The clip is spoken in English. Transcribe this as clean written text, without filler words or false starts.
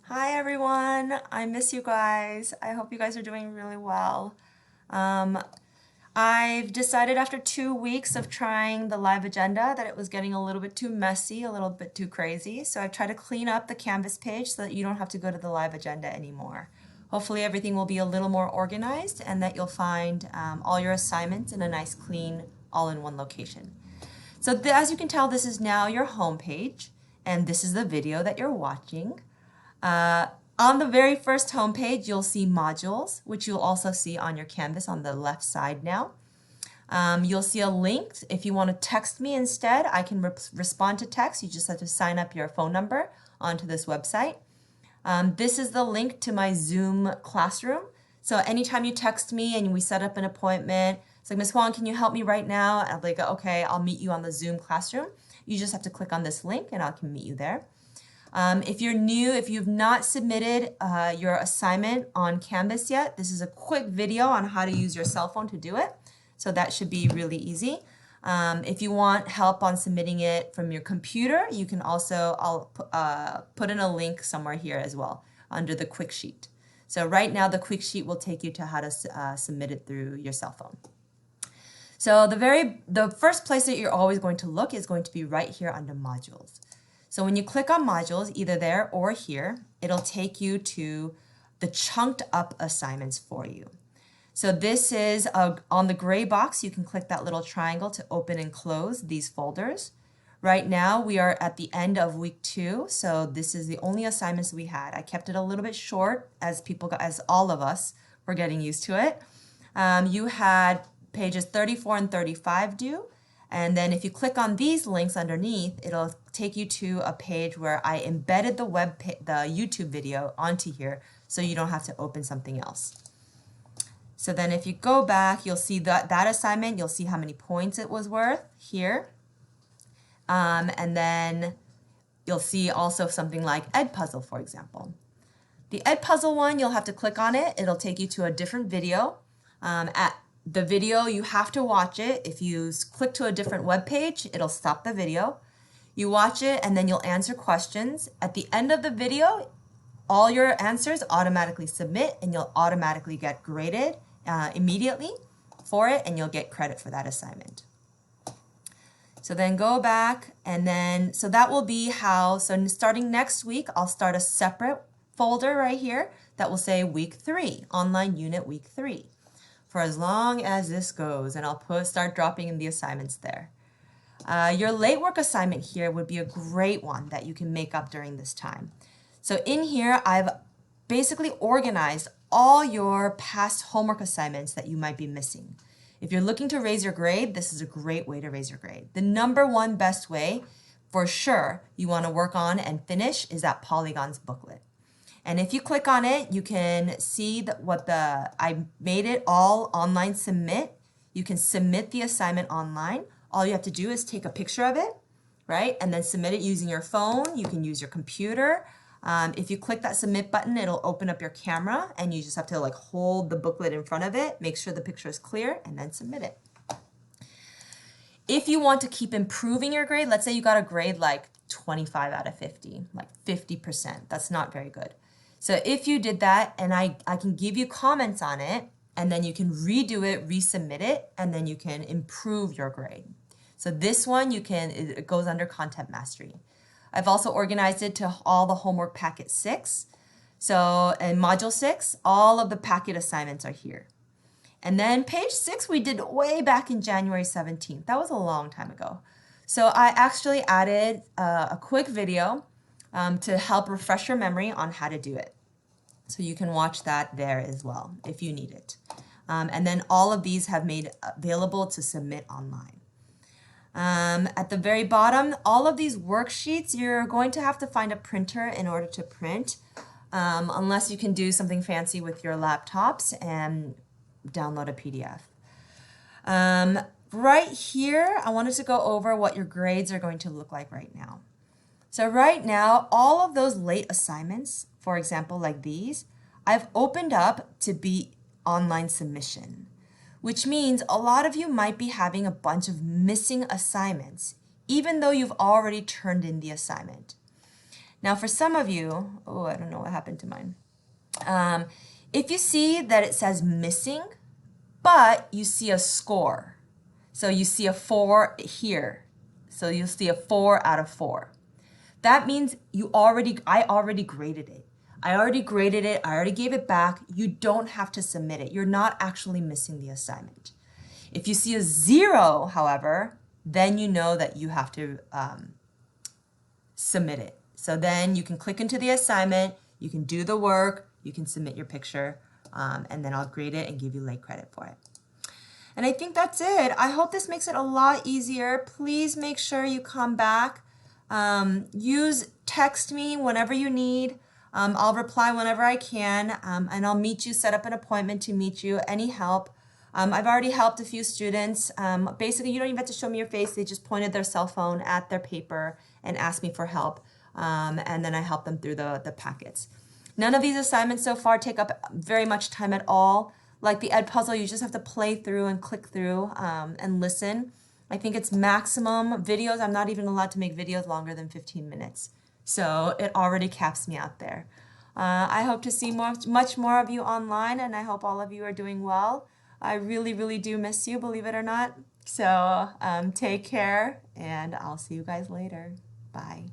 Hi everyone, I miss you guys. I hope you guys are doing really well. Um, I've decided after 2 weeks of trying the live agenda that it was getting a little bit too messy, a little bit too crazy. So I've tried to clean up the Canvas page so that you don't have to go to the live agenda anymore. Hopefully everything will be a little more organized and that you'll find all your assignments in a nice, clean, all-in-one location. So as you can tell, this is now your home page, and this is the video that you're watching. Uh, on the very first homepage, you'll see modules, which you'll also see on your Canvas on the left side now. You'll see a link. If you want to text me instead, I can respond to text. You just have to sign up your phone number onto this website. This is the link to my Zoom classroom. So anytime you text me and we set up an appointment, it's like, Miss Huang, can you help me right now? I'll be like, okay, I'll meet you on the Zoom classroom. You just have to click on this link and I can meet you there. If you're new, if you've not submitted your assignment on Canvas yet, this is a quick video on how to use your cell phone to do it. So that should be really easy. If you want help on submitting it from your computer, you can also, I'll put in a link somewhere here as well under the quick sheet. So right now the quick sheet will take you to how to submit it through your cell phone. So the first place that you're always going to look is going to be right here under modules. So when you click on modules, either there or here, it'll take you to the chunked up assignments for you. So this is on the gray box, you can click that little triangle to open and close these folders. Right now we are at the end of week 2, so this is the only assignments we had. I kept it a little bit short as all of us were getting used to it. You had pages 34 and 35 due. And then if you click on these links underneath, it'll take you to a page where I embedded the YouTube video onto here so you don't have to open something else. So then if you go back, you'll see that assignment, you'll see how many points it was worth here. And then you'll see also something like Edpuzzle, for example. The Edpuzzle one, you'll have to click on it. It'll take you to a different video. At the video, you have to watch it. If you click to a different web page, it'll stop the video. You watch it and then you'll answer questions. At the end of the video, all your answers automatically submit and you'll automatically get graded immediately for it and you'll get credit for that assignment. So then go back and then, so that will be how, so starting next week, I'll start a separate folder right here that will say week 3, online unit week 3. For as long as this goes, and I'll start dropping in the assignments there. Your late work assignment here would be a great one that you can make up during this time. So in here, I've basically organized all your past homework assignments that you might be missing. If you're looking to raise your grade, this is a great way to raise your grade. The #1 best way, for sure, you want to work on and finish is that Polygons booklet. And if you click on it, you can see I made it all online submit. You can submit the assignment online. All you have to do is take a picture of it, right? And then submit it using your phone. You can use your computer. If you click that submit button, it'll open up your camera and you just have to hold the booklet in front of it, make sure the picture is clear, and then submit it. If you want to keep improving your grade, let's say you got a grade like 25 out of 50, like 50%. That's not very good. So if you did that, and I can give you comments on it, and then you can redo it, resubmit it, and then you can improve your grade. So this one, it goes under Content Mastery. I've also organized it to all the homework packet 6. So in module 6, all of the packet assignments are here. And then page 6 we did way back in January 17th. That was a long time ago. So I actually added a quick video to help refresh your memory on how to do it. So you can watch that there as well if you need it. And then all of these have made available to submit online. At the very bottom, all of these worksheets, you're going to have to find a printer in order to print, unless you can do something fancy with your laptops and download a PDF. Right here, I wanted to go over what your grades are going to look like right now. So right now, all of those late assignments, for example, like these, I've opened up to be online submission, which means a lot of you might be having a bunch of missing assignments, even though you've already turned in the assignment. Now for some of you, oh, I don't know what happened to mine. If you see that it says missing, but you see a score, so you see a 4 here, so you'll see a 4 out of 4. That means I already graded it. I already graded it, I already gave it back. You don't have to submit it. You're not actually missing the assignment. If you see a 0, however, then you know that you have to submit it. So then you can click into the assignment, you can do the work, you can submit your picture, and then I'll grade it and give you late credit for it. And I think that's it. I hope this makes it a lot easier. Please make sure you come back. Text me whenever you need. I'll reply whenever I can, and I'll meet you, set up an appointment to meet you. Any help. I've already helped a few students. Basically, you don't even have to show me your face. They just pointed their cell phone at their paper and asked me for help. And then I help them through the packets. None of these assignments so far take up very much time at all. Like the Edpuzzle, you just have to play through and click through and listen. I think it's maximum videos. I'm not even allowed to make videos longer than 15 minutes. So it already caps me out there. I hope to see much more of you online, and I hope all of you are doing well. I really, really do miss you, believe it or not. So take care, and I'll see you guys later. Bye.